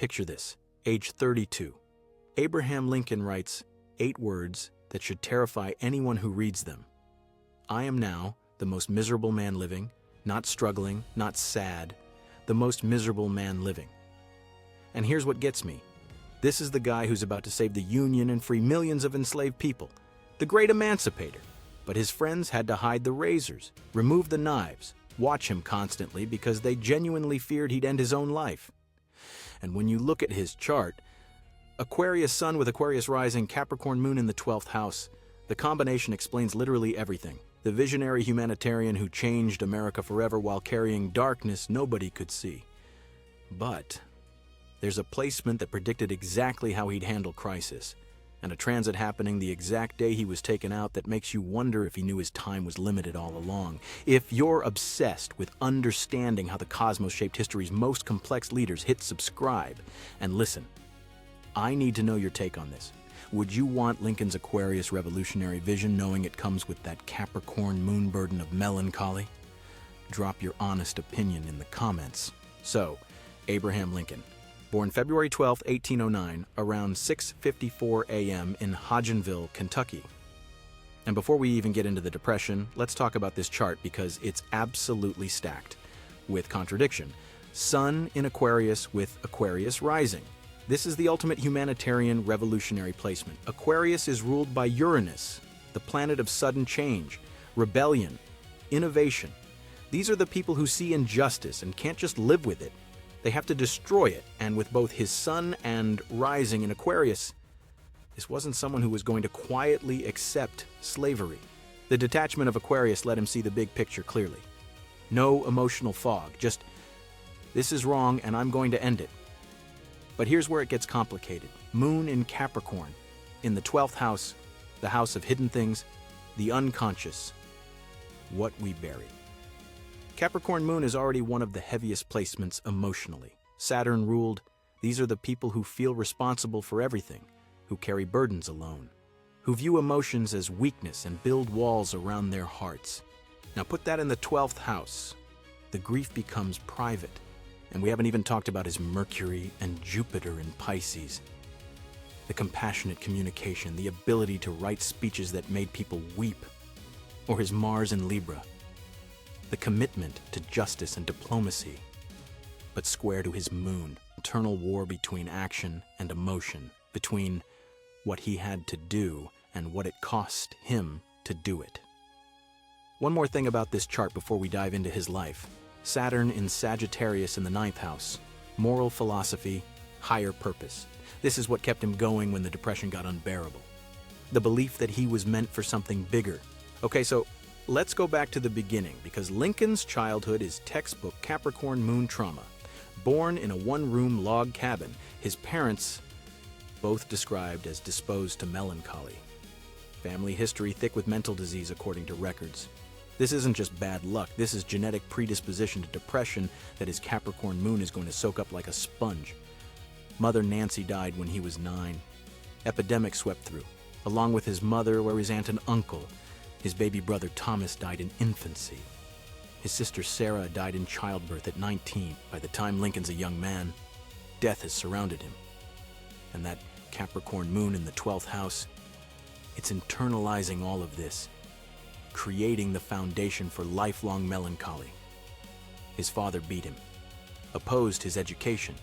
Picture this, age 32. Abraham Lincoln writes 8 words that should terrify anyone who reads them. I am now the most miserable man living, not struggling, not sad, the most miserable man living. And here's what gets me. This is the guy who's about to save the Union and free millions of enslaved people, the Great Emancipator. But his friends had to hide the razors, remove the knives, watch him constantly because they genuinely feared he'd end his own life. And when you look at his chart, Aquarius Sun with Aquarius Rising, Capricorn Moon in the 12th house, the combination explains literally everything. The visionary humanitarian who changed America forever while carrying darkness nobody could see. But there's a placement that predicted exactly how he'd handle crisis, and a transit happening the exact day he was taken out that makes you wonder if he knew his time was limited all along. If you're obsessed with understanding how the cosmos shaped history's most complex leaders, hit subscribe and listen. I need to know your take on this. Would you want Lincoln's Aquarius revolutionary vision knowing it comes with that Capricorn moon burden of melancholy? Drop your honest opinion in the comments. So, Abraham Lincoln, born February 12, 1809, around 6:54 a.m. in Hodgenville, Kentucky. And before we even get into the Depression, let's talk about this chart because it's absolutely stacked with contradiction. Sun in Aquarius with Aquarius rising. This is the ultimate humanitarian revolutionary placement. Aquarius is ruled by Uranus, the planet of sudden change, rebellion, innovation. These are the people who see injustice and can't just live with it. They have to destroy it, and with both his sun and rising in Aquarius, this wasn't someone who was going to quietly accept slavery. The detachment of Aquarius let him see the big picture clearly. No emotional fog, just, this is wrong and I'm going to end it. But here's where it gets complicated. Moon in Capricorn, in the 12th house, the house of hidden things, the unconscious, what we bury. Capricorn Moon is already one of the heaviest placements emotionally. Saturn ruled, these are the people who feel responsible for everything, who carry burdens alone, who view emotions as weakness and build walls around their hearts. Now put that in the 12th house. The grief becomes private. And we haven't even talked about his Mercury and Jupiter in Pisces. The compassionate communication, the ability to write speeches that made people weep. Or his Mars in Libra. The commitment to justice and diplomacy. But square to his Moon, internal war between action and emotion, between what he had to do and what it cost him to do it. One more thing about this chart before we dive into his life. Saturn in Sagittarius in the 9th house. Moral philosophy, higher purpose. This is what kept him going when the Depression got unbearable. The belief that he was meant for something bigger. Okay, so let's go back to the beginning because Lincoln's childhood is textbook Capricorn Moon trauma. Born in a one-room log cabin, his parents both described as disposed to melancholy. Family history thick with mental disease according to records. This isn't just bad luck, this is genetic predisposition to depression that his Capricorn Moon is going to soak up like a sponge. Mother Nancy died when he was 9. Epidemic swept through. Along with his mother were his aunt and uncle. His baby brother Thomas died in infancy. His sister Sarah died in childbirth at 19. By the time Lincoln's a young man, death has surrounded him. And that Capricorn Moon in the 12th house, it's internalizing all of this, creating the foundation for lifelong melancholy. His father beat him, opposed his education,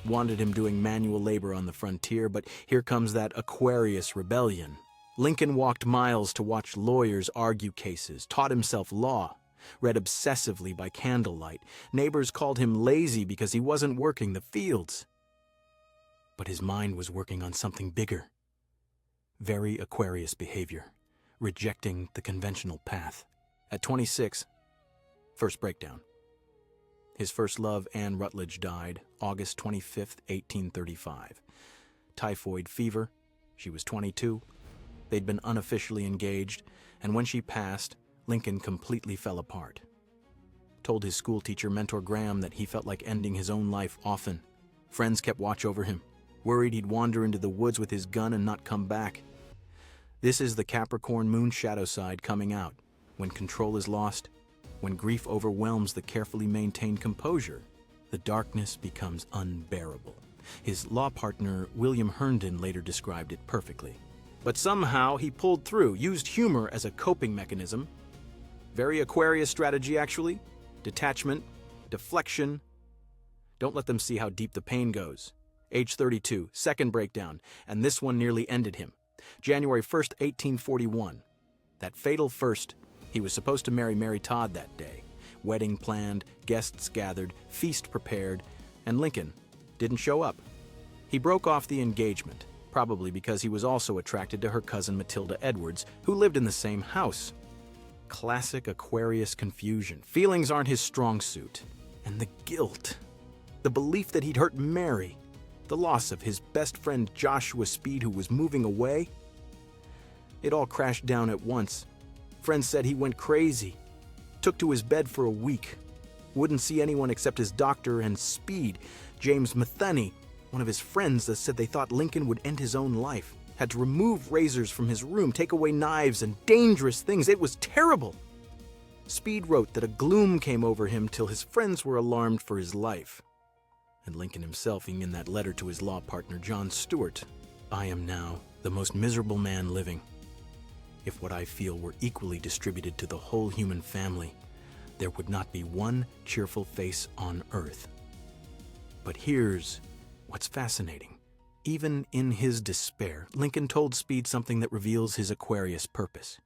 wanted him doing manual labor on the frontier, but here comes that Aquarius rebellion. Lincoln walked miles to watch lawyers argue cases, taught himself law, read obsessively by candlelight. Neighbors called him lazy because he wasn't working the fields. But his mind was working on something bigger. Very Aquarius behavior. Rejecting the conventional path. At 26, first breakdown. His first love, Anne Rutledge, died August 25th, 1835. Typhoid fever. She was 22. They'd been unofficially engaged, and when she passed, Lincoln completely fell apart. Told his schoolteacher, Mentor Graham, that he felt like ending his own life often. Friends kept watch over him, worried he'd wander into the woods with his gun and not come back. This is the Capricorn Moon shadow side coming out, when control is lost, when grief overwhelms the carefully maintained composure, the darkness becomes unbearable. His law partner, William Herndon, later described it perfectly. But somehow he pulled through, used humor as a coping mechanism. Very Aquarius strategy, actually. Detachment, deflection. Don't let them see how deep the pain goes. Age 32, second breakdown, and this one nearly ended him. January 1st, 1841. That fatal first, he was supposed to marry Mary Todd that day. Wedding planned, guests gathered, feast prepared, and Lincoln didn't show up. He broke off the engagement, probably because he was also attracted to her cousin Matilda Edwards, who lived in the same house. Classic Aquarius confusion. Feelings aren't his strong suit. And the guilt. The belief that he'd hurt Mary. The loss of his best friend Joshua Speed, who was moving away. It all crashed down at once. Friends said he went crazy. Took to his bed for a week. Wouldn't see anyone except his doctor and Speed, James Matheny, one of his friends, that said they thought Lincoln would end his own life. Had to remove razors from his room, take away knives and dangerous things. It was terrible. Speed wrote that a gloom came over him till his friends were alarmed for his life. And Lincoln himself, in that letter to his law partner, John Stuart, "I am now the most miserable man living. If what I feel were equally distributed to the whole human family, there would not be one cheerful face on earth." But here's what's fascinating. Even in his despair, Lincoln told Speed something that reveals his Aquarius purpose.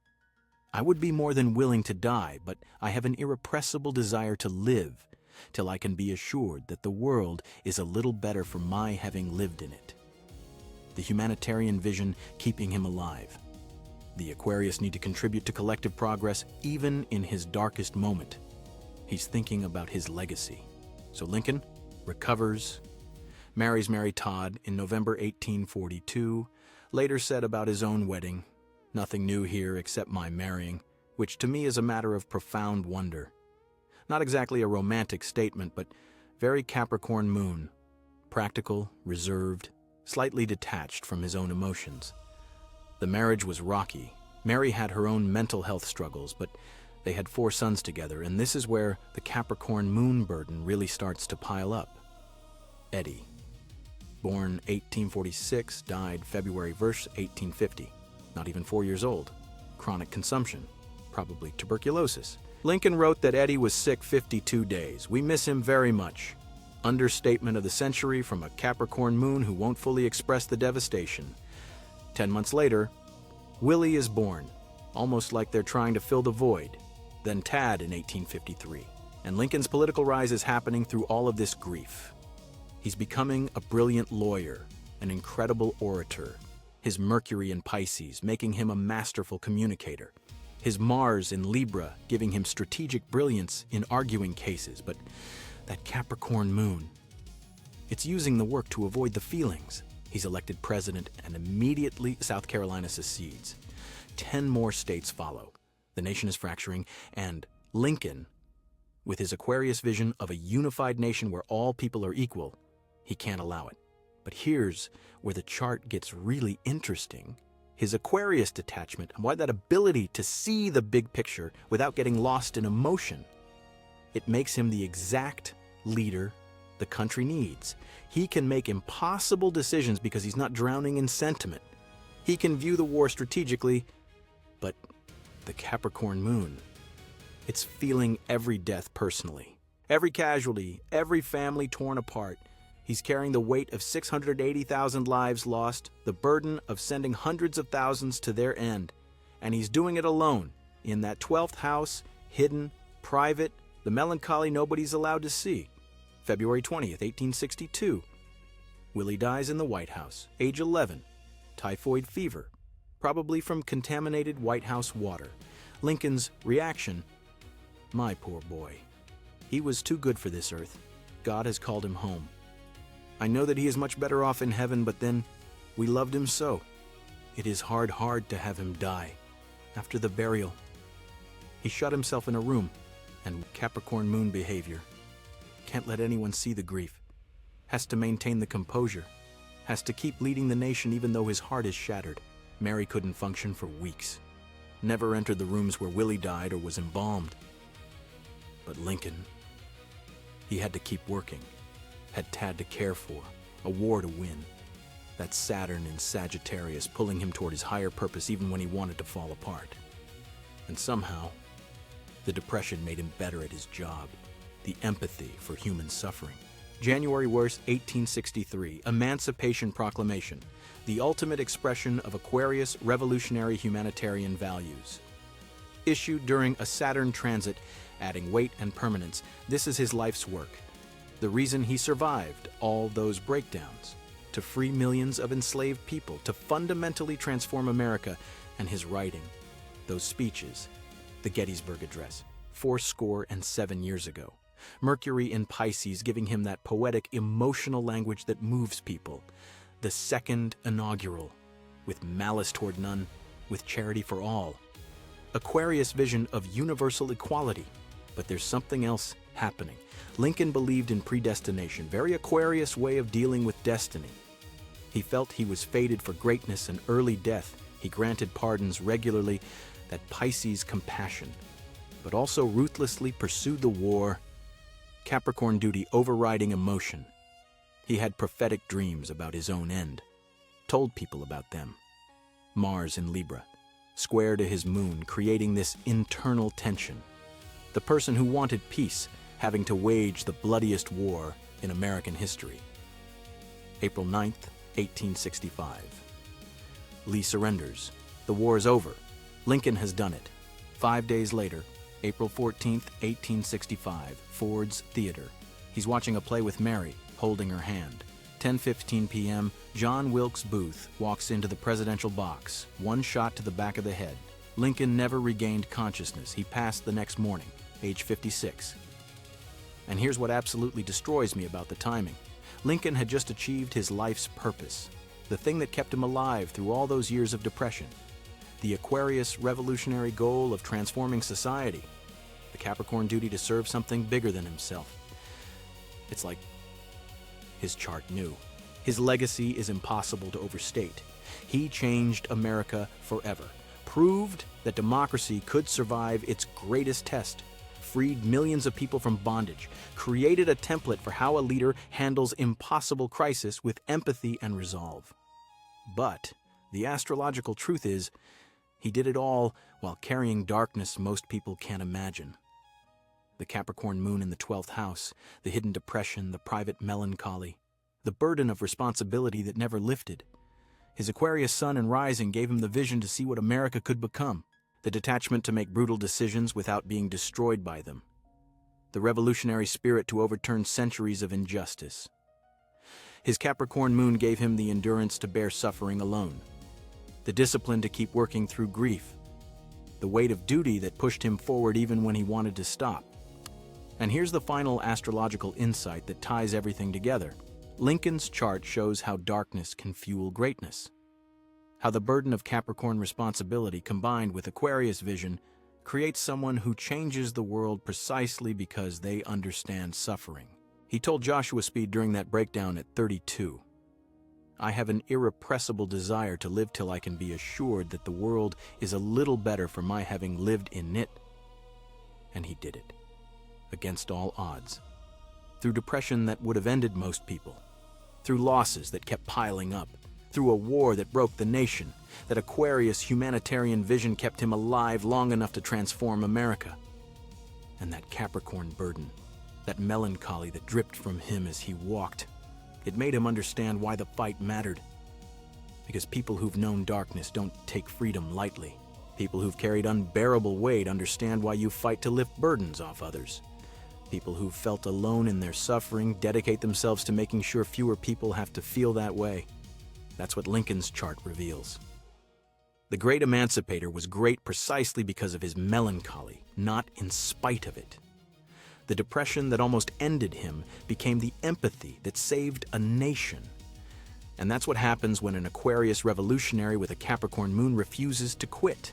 "I would be more than willing to die, but I have an irrepressible desire to live till I can be assured that the world is a little better for my having lived in it." The humanitarian vision keeping him alive. The Aquarius need to contribute to collective progress even in his darkest moment. He's thinking about his legacy. So Lincoln recovers, marries Mary Todd in November 1842, later said about his own wedding, "Nothing new here except my marrying, which to me is a matter of profound wonder." Not exactly a romantic statement, but very Capricorn Moon. Practical, reserved, slightly detached from his own emotions. The marriage was rocky. Mary had her own mental health struggles, but they had 4 sons together, and this is where the Capricorn Moon burden really starts to pile up. Eddie. Born 1846, died February 1st, 1850. Not even 4 years old. Chronic consumption. Probably tuberculosis. Lincoln wrote that Eddie was sick 52 days. "We miss him very much." Understatement of the century from a Capricorn Moon who won't fully express the devastation. 10 months later, Willie is born, almost like they're trying to fill the void. Then Tad in 1853. And Lincoln's political rise is happening through all of this grief. He's becoming a brilliant lawyer, an incredible orator. His Mercury in Pisces, making him a masterful communicator. His Mars in Libra, giving him strategic brilliance in arguing cases. But that Capricorn Moon, it's using the work to avoid the feelings. He's elected president, and immediately South Carolina secedes. 10 more states follow. The nation is fracturing, and Lincoln, with his Aquarius vision of a unified nation where all people are equal, he can't allow it. But here's where the chart gets really interesting. His Aquarius detachment, and why that ability to see the big picture without getting lost in emotion. It makes him the exact leader the country needs. He can make impossible decisions because he's not drowning in sentiment. He can view the war strategically, but the Capricorn Moon, it's feeling every death personally. Every casualty, every family torn apart. He's carrying the weight of 680,000 lives lost, the burden of sending hundreds of thousands to their end. And he's doing it alone, in that 12th house, hidden, private, the melancholy nobody's allowed to see. February 20th, 1862. Willie dies in the White House, age 11. Typhoid fever, probably from contaminated White House water. Lincoln's reaction, "My poor boy. He was too good for this earth. God has called him home. I know that he is much better off in heaven, but then we loved him so. It is hard to have him die." After the burial, he shut himself in a room, and Capricorn Moon behavior. Can't let anyone see the grief. Has to maintain the composure. Has to keep leading the nation even though his heart is shattered. Mary couldn't function for weeks. Never entered the rooms where Willie died or was embalmed. But Lincoln, he had to keep working. Had Tad to care for, a war to win. That Saturn in Sagittarius pulling him toward his higher purpose even when he wanted to fall apart. And somehow, the depression made him better at his job, the empathy for human suffering. January 1st, 1863, Emancipation Proclamation, the ultimate expression of Aquarius revolutionary humanitarian values. Issued during a Saturn transit, adding weight and permanence, this is his life's work. The reason he survived all those breakdowns. To free millions of enslaved people, to fundamentally transform America, and his writing, those speeches, the Gettysburg Address, 77 years ago. Mercury in Pisces giving him that poetic, emotional language that moves people. The second inaugural, with malice toward none, with charity for all. Aquarius vision of universal equality. But there's something else happening. Lincoln believed in predestination, very Aquarius way of dealing with destiny. He felt he was fated for greatness and early death. He granted pardons regularly, that Pisces compassion, but also ruthlessly pursued the war. Capricorn duty overriding emotion. He had prophetic dreams about his own end, told people about them. Mars in Libra, square to his moon, creating this internal tension. The person who wanted peace, having to wage the bloodiest war in American history. April 9th, 1865. Lee surrenders. The war is over. Lincoln has done it. 5 days later, April 14th, 1865, Ford's Theater. He's watching a play with Mary, holding her hand. 10:15 p.m., John Wilkes Booth walks into the presidential box, one shot to the back of the head. Lincoln never regained consciousness. He passed the next morning, age 56. And here's what absolutely destroys me about the timing. Lincoln had just achieved his life's purpose, the thing that kept him alive through all those years of depression. The Aquarius revolutionary goal of transforming society. The Capricorn duty to serve something bigger than himself. It's like his chart knew. His legacy is impossible to overstate. He changed America forever, proved that democracy could survive its greatest test, freed millions of people from bondage, created a template for how a leader handles impossible crisis with empathy and resolve. But the astrological truth is, he did it all while carrying darkness most people can't imagine. The Capricorn Moon in the 12th house, the hidden depression, the private melancholy, the burden of responsibility that never lifted. His Aquarius Sun and Rising gave him the vision to see what America could become, the detachment to make brutal decisions without being destroyed by them, the revolutionary spirit to overturn centuries of injustice. His Capricorn Moon gave him the endurance to bear suffering alone, the discipline to keep working through grief, the weight of duty that pushed him forward even when he wanted to stop. And here's the final astrological insight that ties everything together. Lincoln's chart shows how darkness can fuel greatness, how the burden of Capricorn responsibility combined with Aquarius vision creates someone who changes the world precisely because they understand suffering. He told Joshua Speed during that breakdown at 32, "I have an irrepressible desire to live till I can be assured that the world is a little better for my having lived in it." And he did it, against all odds, through depression that would have ended most people, through losses that kept piling up, through a war that broke the nation. That Aquarius humanitarian vision kept him alive long enough to transform America. And that Capricorn burden, that melancholy that dripped from him as he walked, it made him understand why the fight mattered. Because people who've known darkness don't take freedom lightly. People who've carried unbearable weight understand why you fight to lift burdens off others. People who've felt alone in their suffering dedicate themselves to making sure fewer people have to feel that way. That's what Lincoln's chart reveals. The Great Emancipator was great precisely because of his melancholy, not in spite of it. The depression that almost ended him became the empathy that saved a nation. And that's what happens when an Aquarius revolutionary with a Capricorn moon refuses to quit.